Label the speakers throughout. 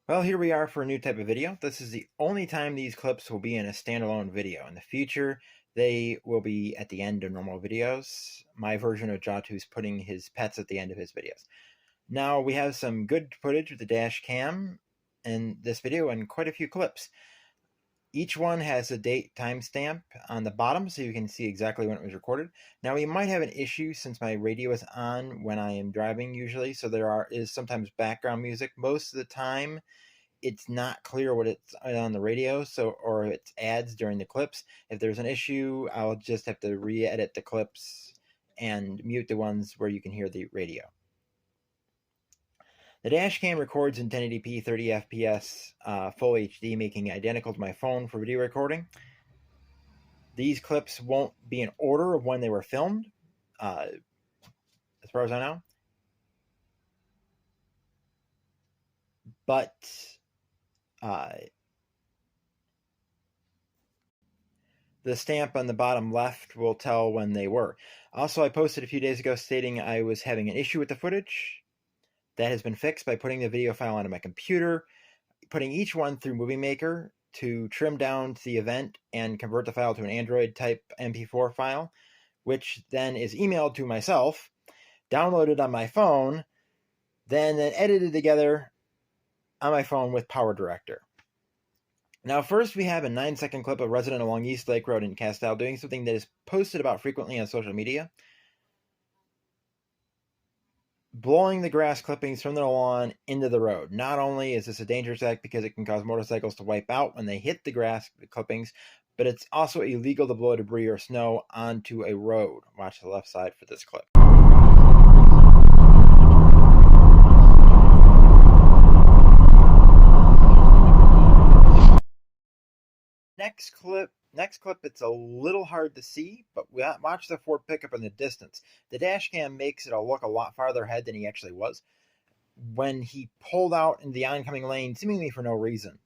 Speaker 1: Well, here we are for a new type of video. This is the only time these clips will be in a standalone video. In the future, they will be at the end of normal videos. My version of Jatu's putting his pets at the end of his videos. Now, we have some good footage with the dash cam in this video and quite a few clips. Each one has a date timestamp on the bottom so you can see exactly when it was recorded. Now, we might have an issue since my radio is on when I am driving usually, so there is sometimes background music. Most of the time, it's not clear what it's on the radio, or it's ads during the clips. If there's an issue, I'll just have to re-edit the clips and mute the ones where you can hear the radio. The dash cam records in 1080p 30 FPS full HD, making it identical to my phone for video recording. These clips won't be in order of when they were filmed, as far as I know. But the stamp on the bottom left will tell when they were. Also, I posted a few days ago stating I was having an issue with the footage. That has been fixed by putting the video file onto my computer, putting each one through Movie Maker to trim down to the event and convert the file to an Android type MP4 file, which then is emailed to myself, downloaded on my phone, then edited together on my phone with PowerDirector. Now, first we have a 9-second clip of a resident along East Lake Road in Castile doing something that is posted about frequently on social media. Blowing the grass clippings from the lawn into the road. Not only is this a dangerous act because it can cause motorcycles to wipe out when they hit the grass clippings, but it's also illegal to blow debris or snow onto a road. Watch the left side for this clip. Next clip, it's a little hard to see, but watch the Ford pickup in the distance. The dash cam makes it look a lot farther ahead than he actually was. When he pulled out in the oncoming lane, seemingly for no reason,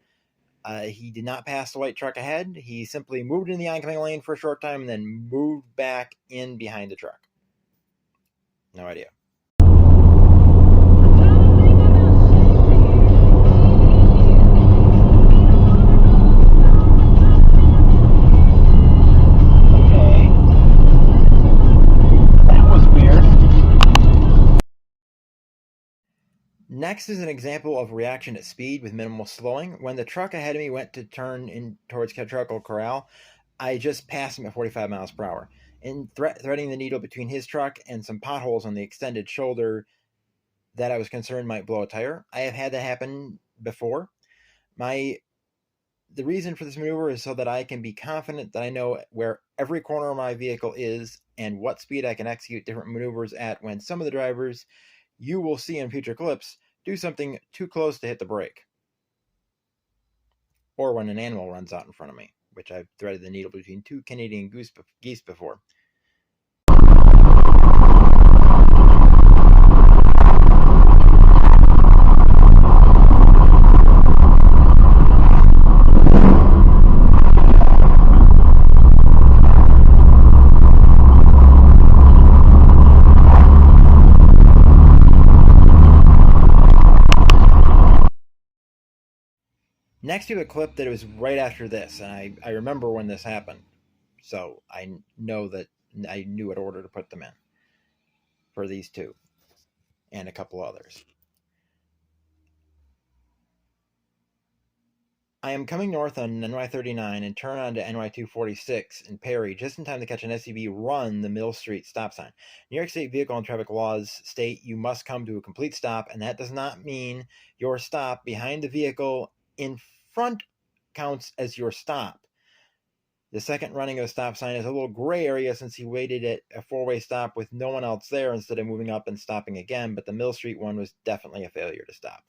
Speaker 1: he did not pass the white truck ahead. He simply moved in the oncoming lane for a short time and then moved back in behind the truck. No idea. Next is an example of reaction at speed with minimal slowing. When the truck ahead of me went to turn in towards Charcoal Corral, I just passed him at 45 miles per hour. In threading the needle between his truck and some potholes on the extended shoulder that I was concerned might blow a tire. I have had that happen before. The reason for this maneuver is so that I can be confident that I know where every corner of my vehicle is and what speed I can execute different maneuvers at when some of the drivers you will see in future clips do something too close to hit the brake. Or when an animal runs out in front of me, which I've threaded the needle between two Canadian geese before. Next, we have a clip that was right after this, and I remember when this happened, so I know that I knew what order to put them in for these two and a couple others. I am coming north on NY39 and turn onto NY246 in Perry just in time to catch an SUV run the Mill Street stop sign. New York State vehicle and traffic laws state you must come to a complete stop, and that does not mean your stop behind the vehicle in front counts as your stop. The second running of a stop sign is a little gray area since he waited at a four-way stop with no one else there instead of moving up and stopping again, but the Mill Street one was definitely a failure to stop.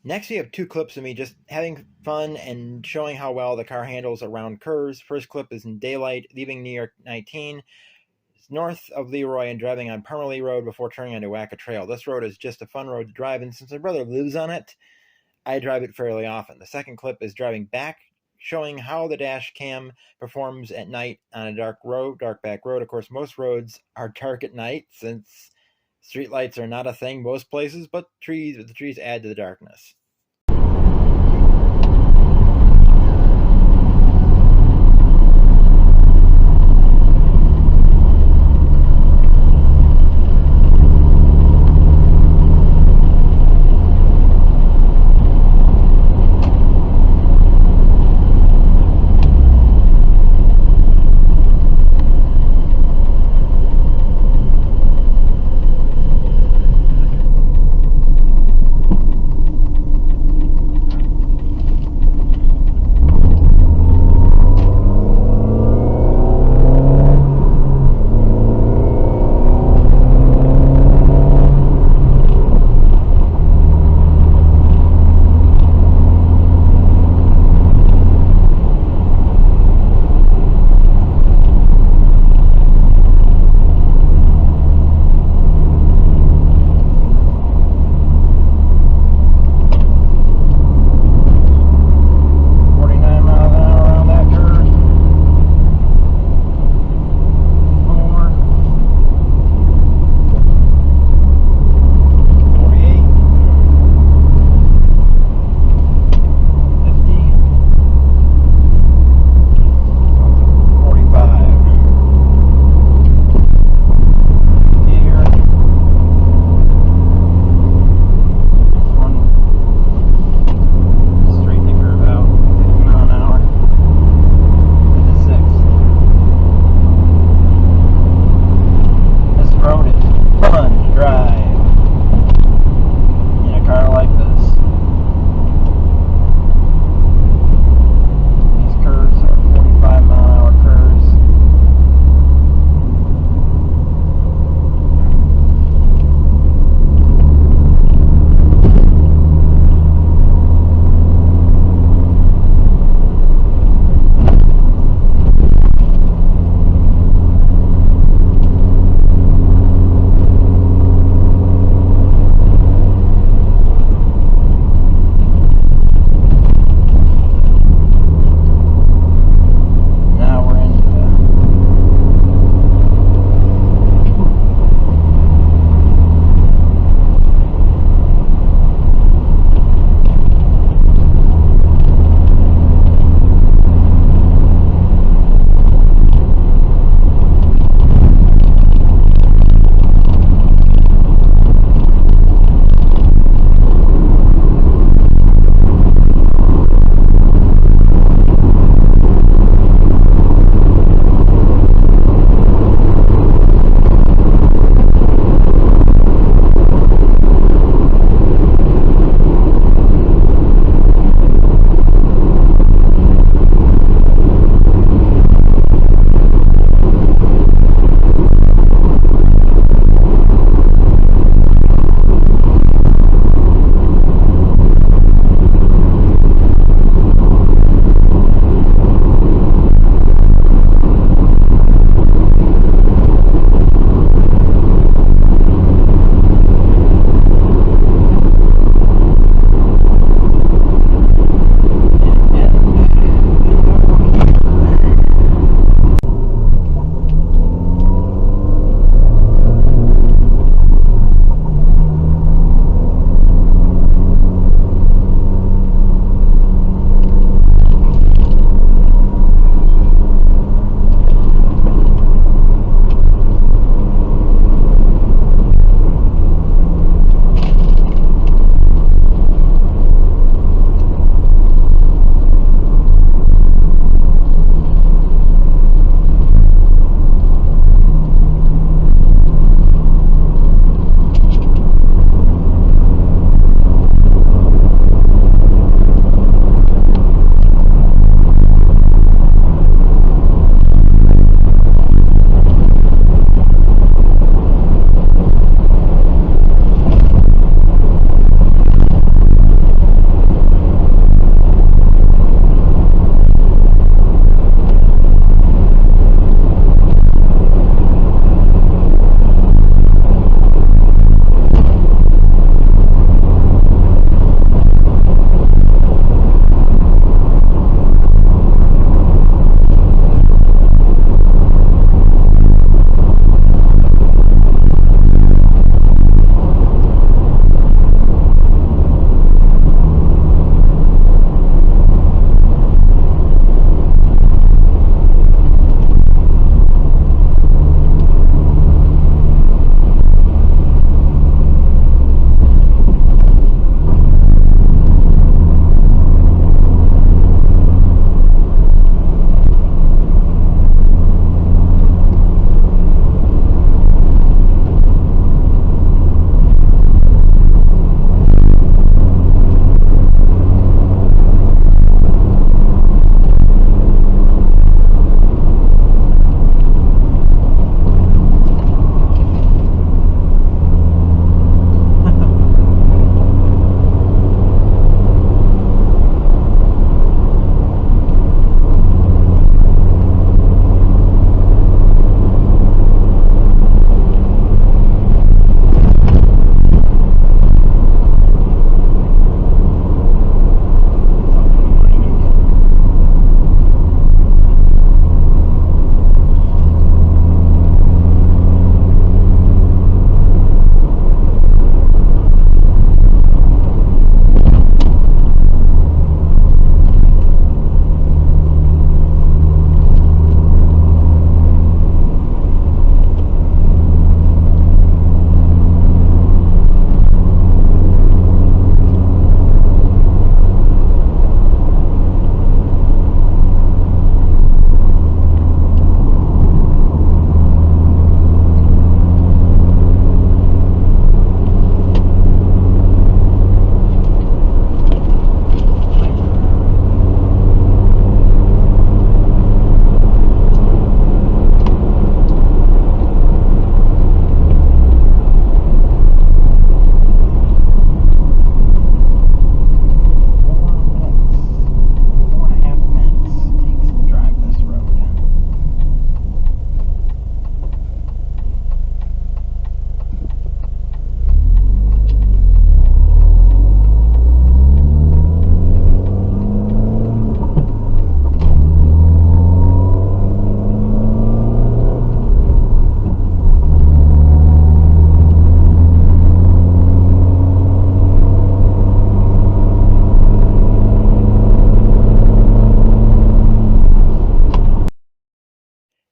Speaker 1: Next, we have two clips of me just having fun and showing how well the car handles around curves. First clip is in daylight, leaving New York 19, north of Leroy, and driving on Parmalee Road before turning onto Wacka Trail. This road is just a fun road to drive, and since my brother lives on it, I drive it fairly often. The second clip is driving back, showing how the dash cam performs at night on a dark back road. Of course, most roads are dark at night since streetlights are not a thing most places, but the trees add to the darkness.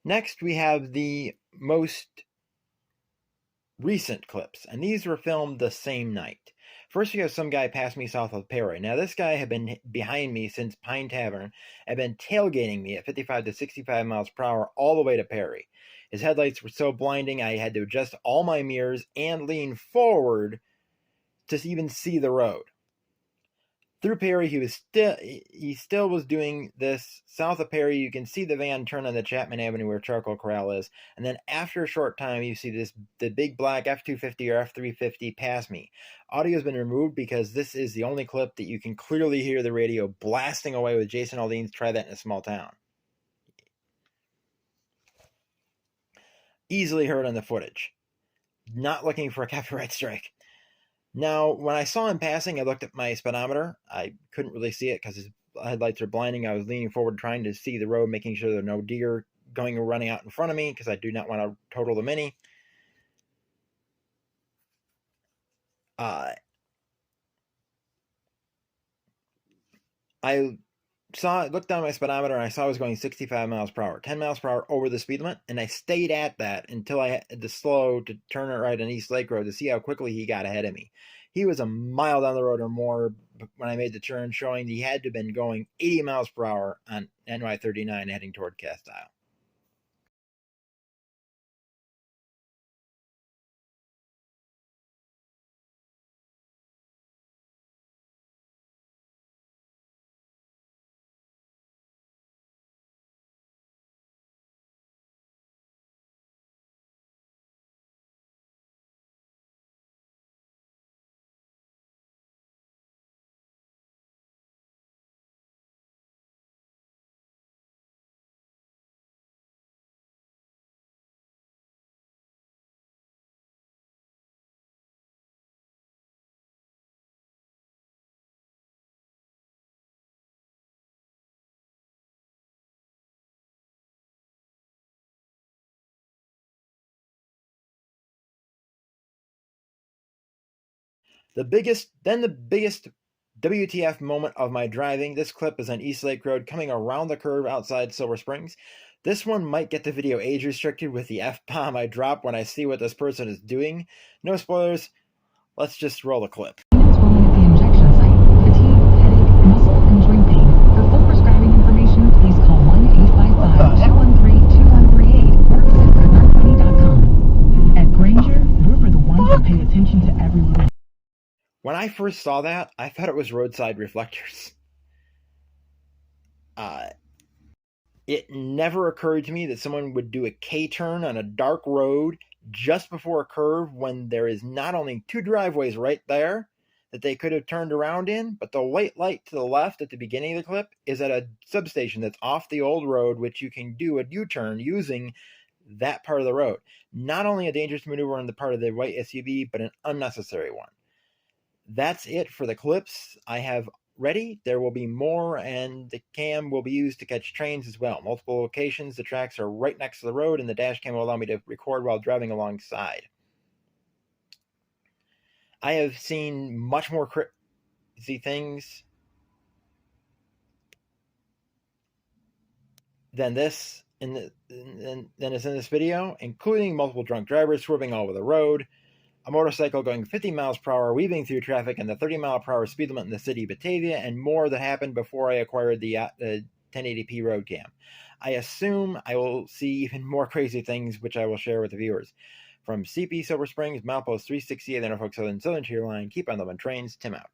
Speaker 1: Next, we have the most recent clips, and these were filmed the same night. First, we have some guy pass me south of Perry. Now, this guy had been behind me since Pine Tavern, had been tailgating me at 55 to 65 miles per hour all the way to Perry. His headlights were so blinding, I had to adjust all my mirrors and lean forward to even see the road. Through Perry, he still was doing this. South of Perry, you can see the van turn on the Chapman Avenue where Charcoal Corral is, and then after a short time, you see the big black F-250 or F-350 pass me. Audio has been removed because this is the only clip that you can clearly hear the radio blasting away with Jason Aldean's "Try That in a Small Town." Easily heard on the footage. Not looking for a copyright strike. Now, when I saw him passing, I looked at my speedometer. I couldn't really see it because his headlights are blinding. I was leaning forward trying to see the road, making sure there are no deer going or running out in front of me because I do not want to total the Mini. I looked down my speedometer and I saw I was going 65 miles per hour, 10 miles per hour over the speed limit, and I stayed at that until I had to slow to turn it right on East Lake Road to see how quickly he got ahead of me. He was a mile down the road or more when I made the turn, showing he had to have been going 80 miles per hour on NY 39 heading toward Castile. The biggest WTF moment of my driving. This clip is on East Lake Road coming around the curve outside Silver Springs. This one might get the video age restricted with the F-bomb I drop when I see what this person is doing. No spoilers. Let's just roll a clip.
Speaker 2: Swelling at the injection site, fatigue, headache, muscle, and joint pain. For full prescribing information, please call 1-855-213-2138 or visit GoodNarcomoney.com. At Granger, we're the ones who pay attention to every little.
Speaker 1: When I first saw that, I thought it was roadside reflectors. It never occurred to me that someone would do a K-turn on a dark road just before a curve when there is not only two driveways right there that they could have turned around in, but the white light to the left at the beginning of the clip is at a substation that's off the old road, which you can do a U-turn using that part of the road. Not only a dangerous maneuver on the part of the white SUV, but an unnecessary one. That's it for the clips I have ready. There will be more, and the cam will be used to catch trains as well. Multiple locations. The tracks are right next to the road, and the dash cam will allow me to record while driving alongside. I have seen much more crazy things than this than is in this video, including multiple drunk drivers swerving all over the road, a motorcycle going 50 miles per hour, weaving through traffic, and the 30 mile per hour speed limit in the city of Batavia, and more that happened before I acquired the 1080p road cam. I assume I will see even more crazy things, which I will share with the viewers. From CP Silver Springs, Milepost 368, the Norfolk Southern Tier Line, keep on loving trains, Tim out.